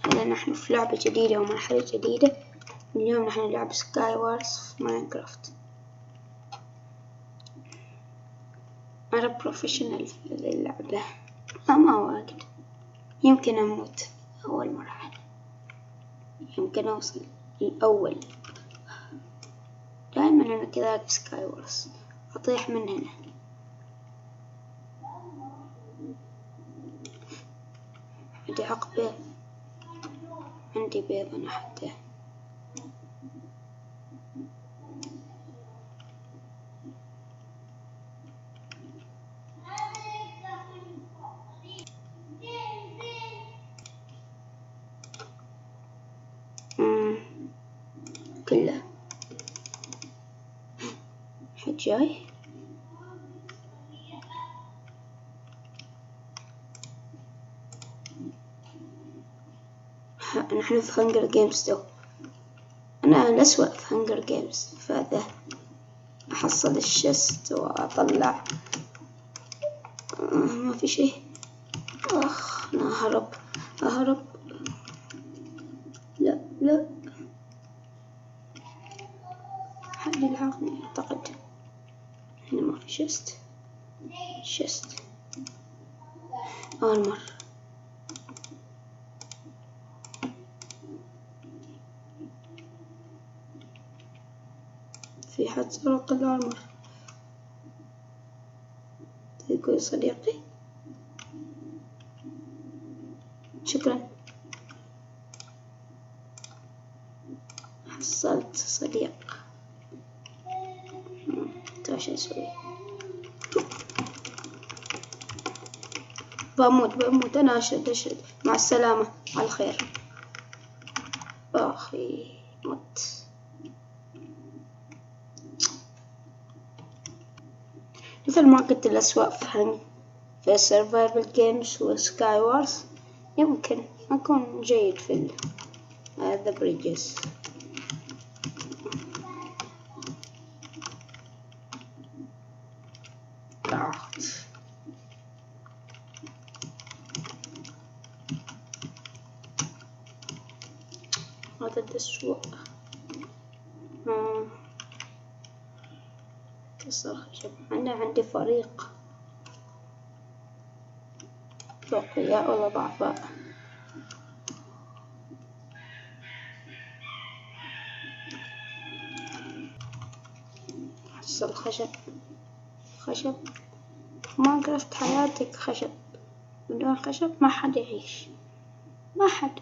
إذا نحن في لعبة جديدة ومرحلة جديدة. اليوم نحن نلعب سكاي وارز في ماينكرافت. أنا بروفيشنال في هذه اللعبة، ما واجد. يمكن أموت أول مرحلة، يمكن أوصل الأول. دائما أنا كذا في سكاي وارز أطيح من هنا. عندي عقبة، عندي بيض أنا حتى. كله حد جاي. نحن في هنجر جيمز دو. أنا الأسوأ في هنجر جيمز، فهذا أحصل الشست وأطلع. ما في شيء. أنا أهرب. لا حد يلحقني أعتقد. هنا ما في شست أول مرة. في حد سرق الأرمر. تقول صديقي شكرا، حصلت صديق. ايش اسوي؟ بموت انا. اشرد مع السلامة، على الخير. اخي مت. مثل ما قلت الأسوأ في survival games وسكاي وارز. يمكن أكون جيد في the bridges. هذا الأسوأ. كسر خشب. أنا عندي فريق أقوياء ولا ضعفاء. حصل خشب. ما قرفت حياتك خشب. بدون خشب ما حد يعيش. ما حد،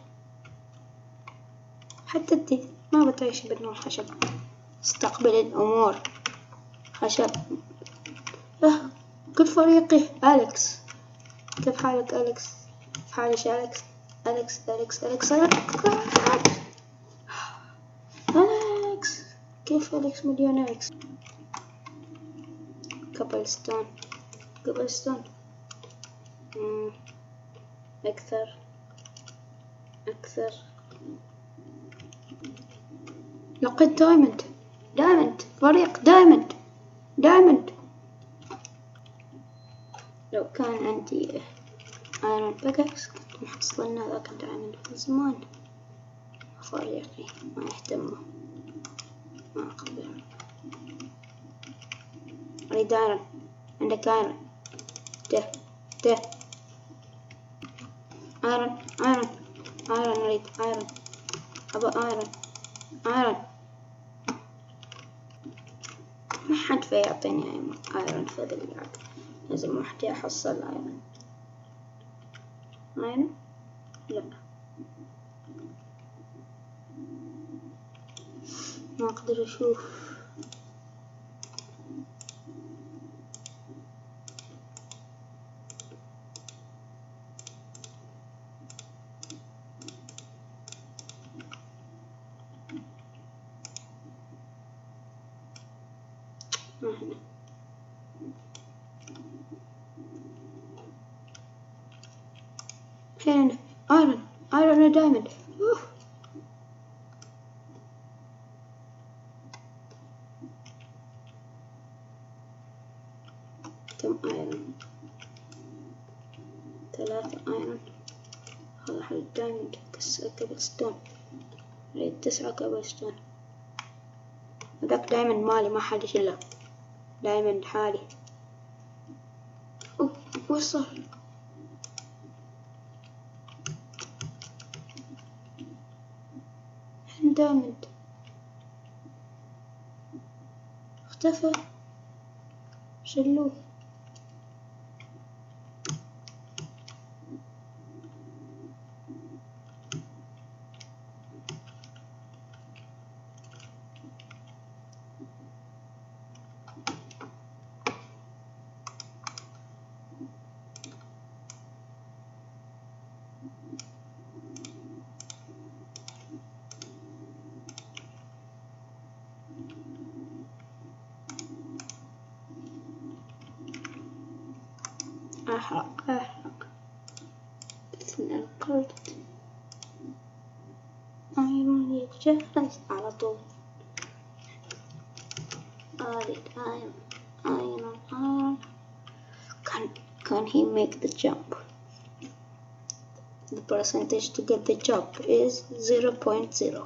حتى انت ما بتعيش بدون خشب. استقبل الأمور. خشب. كيف فريقي؟ أليكس. كيف حالك أليكس؟ كيف حالك أليكس. كيف أليكس مليون أليكس؟ كابلستون. أكثر. لقيت دايموند. فريق دايموند. لو كان عندي ايرون بيكاكس كنت محصلنا ذاك الدايموند من زمان. فريقي ما يهتموا، ما أقدر. أريد ايرون. عندك ايرون؟ ده ايرون. أريد ايرون. أبا ايرون. ما حد يعطيني ايرون في هذا اللعب. لازم وحدي أحصل ايرون. لا، ما أقدر أشوف. فين ايرون دايموند. كم ايرون؟ 3 ايرون. أريد دايموند كبل ستون، أريد 9 كبل ستون. هذاك دايموند مالي ما حد يشيله، دايموند حالي. أوه وصل. دايموند اختفى، شلوه. أحرق بإذن القلب. أيمن يتجهز على طول. أريد أيمن. Can he make the jump? The percentage to get the jump is 0.0.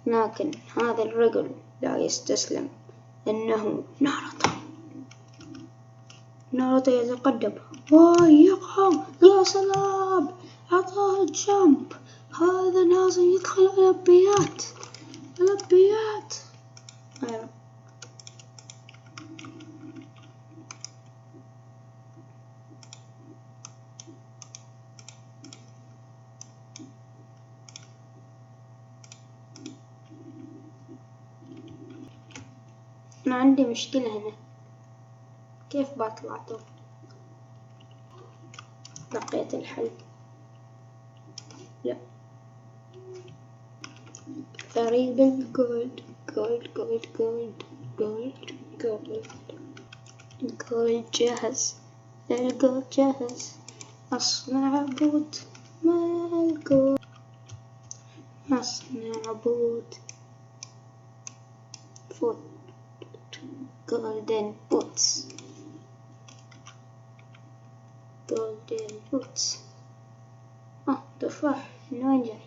لكن هذا الرجل لا يستسلم، إنه ناروتو يتقدم ويقام. يا سلام، أعطاه الجامب. هذا لازم يدخل الأولمبيات. أيوة. أنا عندي مشكلة هنا، كيف بطلع تو؟ لقيت الحل. لا، أريد الجولد. الجولد جاهز. أصنع عبود مع الجولد. أصنع عبود. فوت golden boots. تفاح من وين جاي؟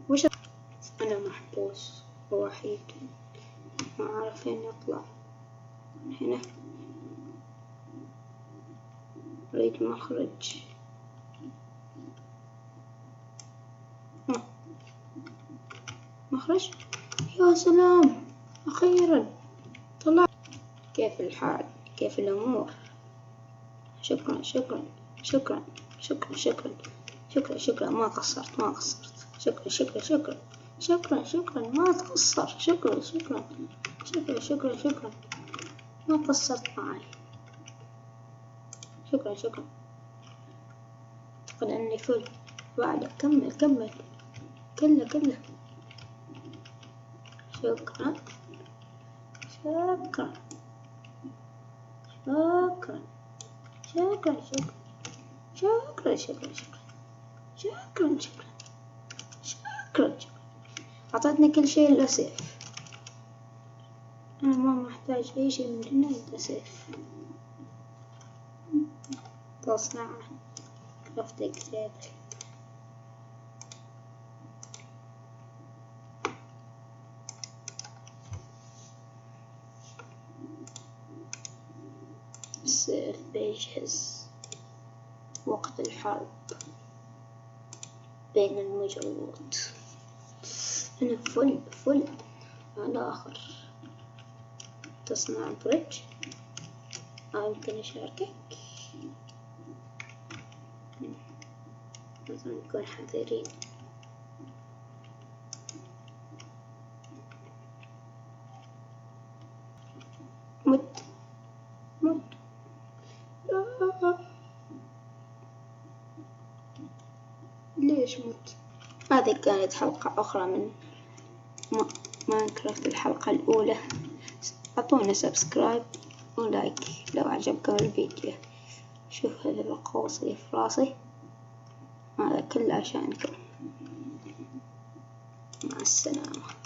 وش أنا محبوس ووحيد، ما أعرف فين أطلع. هنا أريد مخرج. يا سلام، أخيرا طلع. كيف الحال؟ كيف الأمور؟ شكرا. ما قصرت. شكرا ما تقصر. شكرا ما قصرت معي. شكرا. أعتقد أني فل. بعد كمل كله. شكرا. أعطتني كل شيء إلا سيف. أنا ما محتاج أي شيء من هنا إلا سيف. تصنع كرافتنج تيبل. السيف بيجهز. وقت الحرب بين المجرات. أنا فل على آخر. تصنع بريدج. يمكن أشاركك. لازم نكون حذرين. مت ليش مت؟ هذه كانت حلقة أخرى من ماينكرافت، الحلقة الأولى. أعطونا سبسكرايب ولايك لو عجبكم الفيديو. شوف هذا القوس اللي في راسي، هذا كله عشانكم. مع السلامة.